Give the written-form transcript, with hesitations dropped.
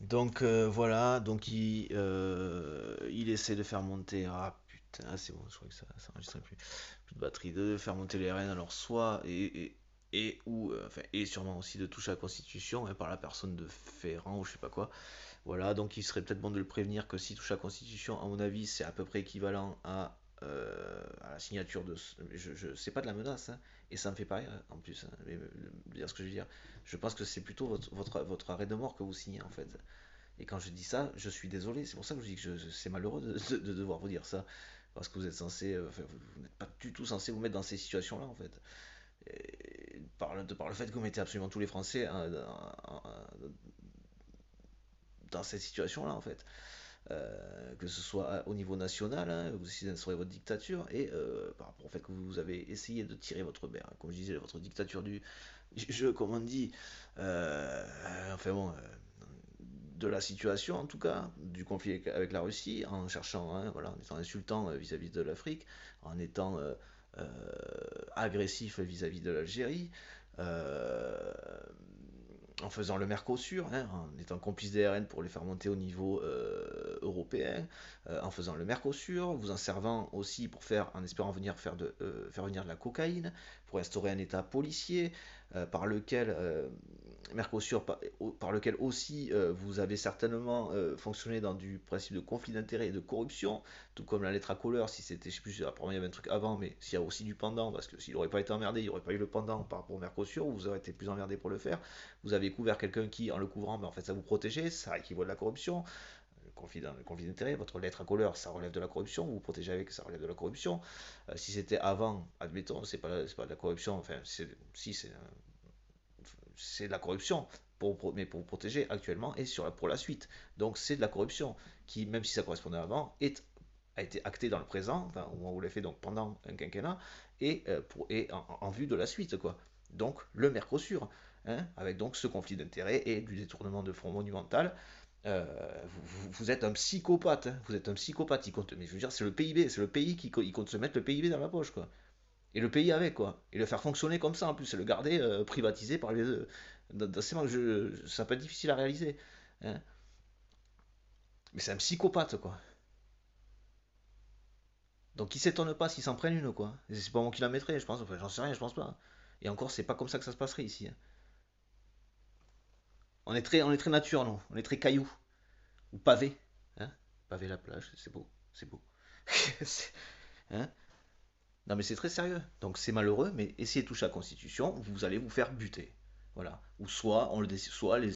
Donc voilà, donc il essaie de faire monter. Ah putain, ah, c'est bon, je crois que ça enregistrait plus de batterie. De faire monter les RN, alors soit et ou enfin et sûrement aussi de toucher à la Constitution hein, par la personne de Ferrand ou je sais pas quoi. Voilà, donc il serait peut-être bon de le prévenir que s'il touche à la Constitution, à mon avis, c'est à peu près équivalent à la signature de. Je sais pas de la menace, hein, et ça me fait pas rire en plus, hein, mais, dire ce que je veux dire. Je pense que c'est plutôt votre arrêt de mort que vous signez en fait. Et quand je dis ça, je suis désolé. C'est pour ça que je dis que c'est malheureux de devoir vous dire ça. Parce que vous êtes censé. Enfin, vous n'êtes pas du tout censé vous mettre dans ces situations-là, en fait. Et par le fait que vous mettez absolument tous les Français hein, dans cette situation-là, en fait. Que ce soit au niveau national, hein, vous instaurez votre dictature, et par rapport au fait que vous avez essayé de tirer votre berre, hein, comme je disais, votre dictature du jeu, comme on dit, enfin bon, de la situation en tout cas, du conflit avec la Russie, en cherchant, hein, voilà, en étant insultant vis-à-vis de l'Afrique, en étant euh, agressif vis-à-vis de l'Algérie, euh, en faisant le Mercosur, hein, en étant complice des RN pour les faire monter au niveau européen, en faisant le Mercosur, vous en servant aussi pour faire, en espérant faire venir de la cocaïne, pour instaurer un État policier, par lequel Mercosur, par lequel aussi vous avez certainement fonctionné dans du principe de conflit d'intérêts et de corruption, tout comme la lettre à couleur, si c'était, je sais plus, apparemment il y avait un truc avant, mais s'il y a aussi du pendant, parce que s'il n'aurait pas été emmerdé, il n'y aurait pas eu le pendant par rapport au Mercosur, vous aurez été plus emmerdé pour le faire. Vous avez couvert quelqu'un qui, en le couvrant, mais en fait ça vous protégeait, ça équivaut à de la corruption. Le conflit d'intérêt, votre lettre à couleur, ça relève de la corruption, vous vous protégez avec, ça relève de la corruption. Si c'était avant, admettons, c'est pas de la corruption, enfin, si, c'est de la corruption, mais pour vous protéger actuellement et pour la suite. Donc c'est de la corruption qui, même si ça correspondait avant, a été actée dans le présent, enfin, au moment où vous l'avez fait donc pendant un quinquennat, et en vue de la suite, quoi. Donc le Mercosur, hein, avec donc ce conflit d'intérêts et du détournement de fonds monumental. Vous êtes un psychopathe, hein, vous êtes un psychopathe. Mais je veux dire, c'est le PIB, c'est le pays qui il compte se mettre le PIB dans la poche, quoi. Et le payer avec, quoi. Et le faire fonctionner comme ça, en plus, et le garder privatisé par les. Ça peut être difficile à réaliser. Hein. Mais c'est un psychopathe, quoi. Donc il s'étonne pas s'il s'en prenne une, quoi. Et c'est pas moi qui la mettrais, je pense. Enfin, j'en sais rien, je pense pas. Et encore, c'est pas comme ça que ça se passerait ici. Hein. On est très nature, non. On est très caillou. Ou pavé. Hein. Pavé la plage, c'est beau. C'est beau. hein. Non, mais c'est très sérieux. Donc c'est malheureux, mais essayez de toucher à la Constitution, vous allez vous faire buter. Voilà. Ou soit, on le décide, soit les